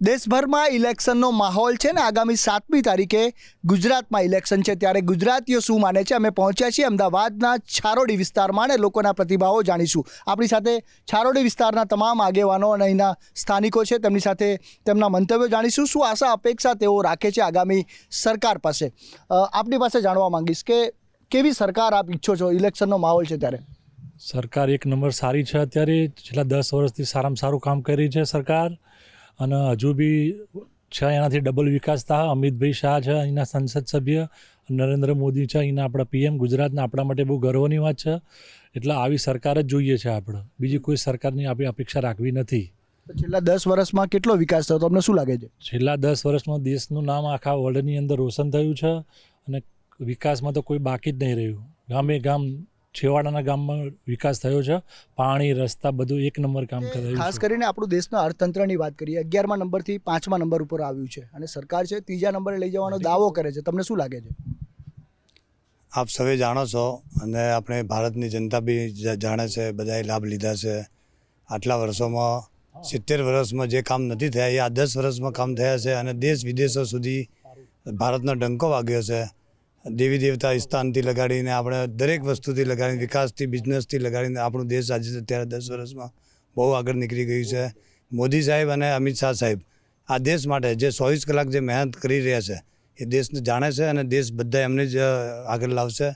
દેશભરમાં ઇલેક્શનનો માહોલ છે ને આગામી 7મી તારીખે ગુજરાતમાં ઇલેક્શન છે ત્યારે ગુજરાતીઓ શું માને છે અમે પહોંચ્યા છીએ અમદાવાદના છારોડી વિસ્તારમાં અને લોકોના પ્રતિભાવો જાણીશું। આપણી સાથે છારોડી વિસ્તારના તમામ આગેવાનો અને અહીંના સ્થાનિકો છે તેમની સાથે તેમના મંતવ્યો જાણીશું। શું આશા અપેક્ષા તેઓ રાખે છે આગામી સરકાર પાસે। આપની પાસે જાણવા માંગીશ કે કેવી સરકાર આપ ઈચ્છો છો? ઇલેક્શનનો માહોલ છે ત્યારે સરકાર એક નંબર સારી છે। અત્યારે છેલ્લા 10 વર્ષથી સારામાં સારું કામ કરી છે સરકાર, અને હજુ બી છે એનાથી ડબલ વિકાસ થાય। અમિતભાઈ શાહ છે અહીંના સંસદ સભ્ય, નરેન્દ્ર મોદી છે અહીંના આપણા પીએમ, ગુજરાતના આપણા માટે બહુ ગર્વની વાત છે। એટલે આવી સરકાર જ જોઈએ છે આપણે, બીજી કોઈ સરકારની આપણે અપેક્ષા રાખવી નથી। છેલ્લા 10 વર્ષમાં કેટલો વિકાસ થયો તમને શું લાગે છે? છેલ્લા 10 વર્ષમાં દેશનું નામ આખા વર્લ્ડની અંદર રોશન થયું છે, અને વિકાસમાં તો કોઈ બાકી જ નહીં રહ્યું। ગામે ગામ છેવાડાના ગામમાં વિકાસ થયો છે, પાણી રસ્તા બધું એક નંબર કામ કર્યું। ખાસ કરીને આપણું દેશના અર્થતંત્રની વાત કરીએ, 11મા નંબરથી 5મા નંબર ઉપર આવ્યું છે અને સરકાર છે 3જા નંબરે લઈ જવાનો દાવો કરે છે। તમને શું લાગે છે? આપ સૌએ જાણો છો અને આપણે ભારતની જનતા બી જાણે છે, બધાએ લાભ લીધા છે। આટલા વર્ષોમાં 70 વર્ષમાં જે કામ નથી થયા એ આ 10 વર્ષમાં કામ થયા છે, અને દેશ વિદેશો સુધી ભારતનો ડંકો વાગ્યો છે। દેવી દેવતા સ્થાનથી લગાડીને આપણે દરેક વસ્તુથી લગાડીને, વિકાસથી, બિઝનેસથી લગાડીને આપણું દેશ આજે અત્યારે 10 વર્ષમાં બહુ આગળ નીકળી ગયું છે। મોદી સાહેબ અને અમિત શાહ સાહેબ આ દેશ માટે જે 24 કલાક જે મહેનત કરી રહ્યા છે એ દેશને જાણે છે, અને દેશ બધા એમને જ આગળ લાવશે।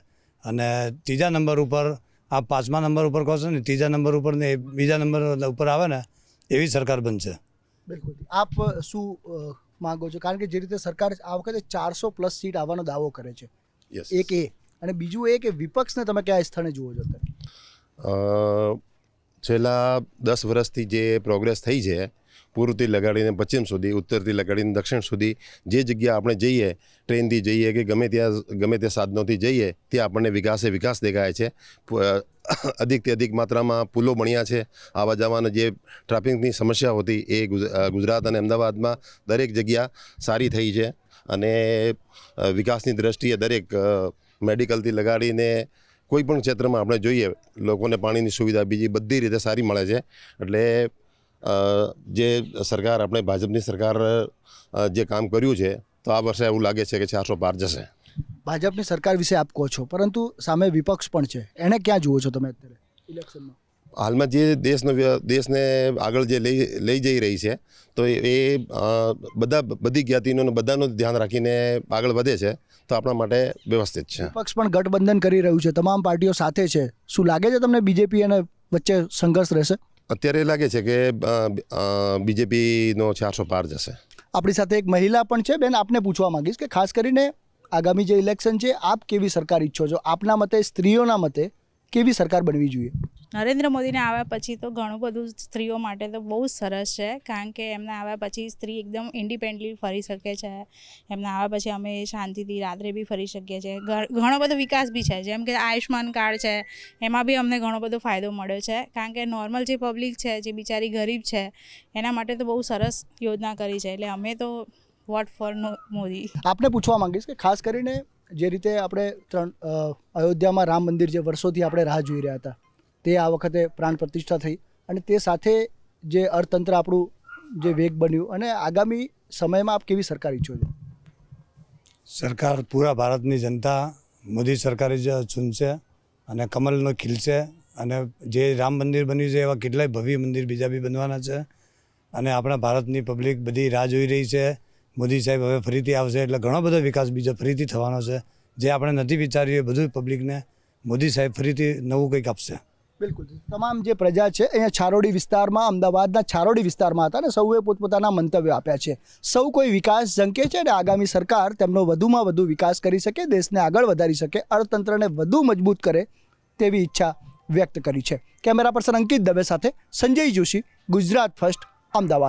અને 3જા નંબર ઉપર, આ 5મા નંબર ઉપર કહો છો ને, 3જા નંબર ઉપર ને 2જા નંબર ઉપર આવે ને એવી સરકાર બનશે। બિલકુલ। આપ શું માંગો છો? કારણ કે જે રીતે સરકાર આ વખતે 400+ સીટ આવવાનો દાવો કરે છે, એક એ, અને બીજું એ કે વિપક્ષને તમે કયા સ્થાને જુઓ છો? છેલ્લા 10 વર્ષથી જે પ્રોગ્રેસ થઈ છે, પૂર્વથી લગાડીને પશ્ચિમ સુધી, ઉત્તરથી લગાડીને દક્ષિણ સુધી, જે જગ્યા આપણે જઈએ, ટ્રેનથી જઈએ કે ગમે તે સાધનોથી જઈએ, ત્યાં આપણને વિકાસ દેખાય છે। અધિકથી અધિક માત્રામાં પુલો બન્યા છે। આવવા જવાની જે ટ્રાફિકની સમસ્યા હતી એ ગુજરાત અને અમદાવાદમાં દરેક જગ્યા સારી થઈ છે, અને વિકાસની દ્રષ્ટિએ દરેક મેડિકલથી લગાડીને કોઈ પણ ક્ષેત્રમાં આપણે જોઈએ, લોકોને પાણીની સુવિધા બીજી બધી રીતે સારી મળે છે। એટલે જે સરકાર, આપણે ભાજપની સરકાર જે કામ કર્યું છે, તો આ વર્ષે એવું લાગે છે કે 400 પાર જશે। ભાજપની સરકાર વિશે આપ કહો છો, પરંતુ સામે વિપક્ષ પણ છે, એને ક્યાં જુઓ છો તમે અત્યારે ઇલેક્શનમાં? હાલમાં જે દેશને આગળ જે લઈ જઈ રહી છે, તો એ બધી જ્ઞાતિનું બધાનું ધ્યાન રાખીને આગળ વધે છે, તો આપણા માટે વ્યવસ્થિત છે। વિપક્ષ પણ ગઠબંધન કરી રહ્યું છે, તમામ પાર્ટીઓ સાથે છે। શું લાગે છે તમને બીજેપી અને વચ્ચે સંઘર્ષ રહેશે? અત્યારે લાગે છે કે બીજેપીનો 400 પાર જશે। આપણી સાથે એક મહિલા પણ છે। બેન, આપને પૂછવા માંગીશ કે ખાસ કરીને આગામી જે ઇલેક્શન છે, આપ કેવી સરકાર ઈચ્છો છો? આપના મતે, સ્ત્રીઓના મતે કેવી સરકાર બનવી જોઈએ? નરેન્દ્ર મોદીને આવ્યા પછી તો ઘણું બધું સ્ત્રીઓ માટે તો બહુ સરસ છે, કારણ કે એમને આવ્યા પછી સ્ત્રી એકદમ ઇન્ડિપેન્ડલી ફરી શકે છે। એમને આવ્યા પછી અમે શાંતિથી રાત્રે બી ફરી શકીએ છીએ। ઘણો બધો વિકાસ બી છે, જેમ કે આયુષ્માન કાર્ડ છે, એમાં બી અમને ઘણો બધો ફાયદો મળ્યો છે, કારણ કે નોર્મલ જે પબ્લિક છે, જે બિચારી ગરીબ છે, એના માટે તો બહુ સરસ યોજના કરી છે। એટલે અમે તો વોટ ફોર મોદી। આપને પૂછવા માંગીશ કે ખાસ કરીને જે રીતે આપણે અયોધ્યામાં રામ મંદિર જે વર્ષોથી આપણે રાહ જોઈ રહ્યા હતા, તે આ વખતે પ્રાણ પ્રતિષ્ઠા થઈ, અને તે સાથે જે અર્થતંત્ર આપણું જે વેગ બન્યું, અને આગામી સમયમાં આપ કેવી સરકાર ઈચ્છો છો? સરકાર પૂરા ભારતની જનતા મોદી સરકાર જ ચૂનશે, અને કમલનો ખીલશે। અને જે રામ મંદિર બન્યું છે એવા કેટલાય ભવ્ય મંદિર બીજા બી બનવાના છે, અને આપણા ભારતની પબ્લિક બધી રાહ જોઈ રહી છે। મોદી સાહેબ હવે ફરીથી આવશે, એટલે ઘણો બધો વિકાસ બીજો ફરીથી થવાનો છે, જે આપણે નથી વિચાર્યું એ બધું પબ્લિકને મોદી સાહેબ ફરીથી નવું કંઈક આપશે। બિલકુલ। તમામ જે પ્રજા છે અહીંયા છારોડી વિસ્તારમાં, અમદાવાદના છારોડી વિસ્તારમાં હતા, અને સૌએ પોતપોતાના મંતવ્યો આપ્યા છે। સૌ કોઈ વિકાસ ઝંકે છે, અને આગામી સરકાર તેમનો વધુમાં વધુ વિકાસ કરી શકે, દેશને આગળ વધારી શકે, અર્થતંત્રને વધુ મજબૂત કરે તેવી ઈચ્છા વ્યક્ત કરી છે। કેમેરા પર્સન અંકિત દવે સાથે સંજય જોશી, ગુજરાત ફર્સ્ટ, અમદાવાદ।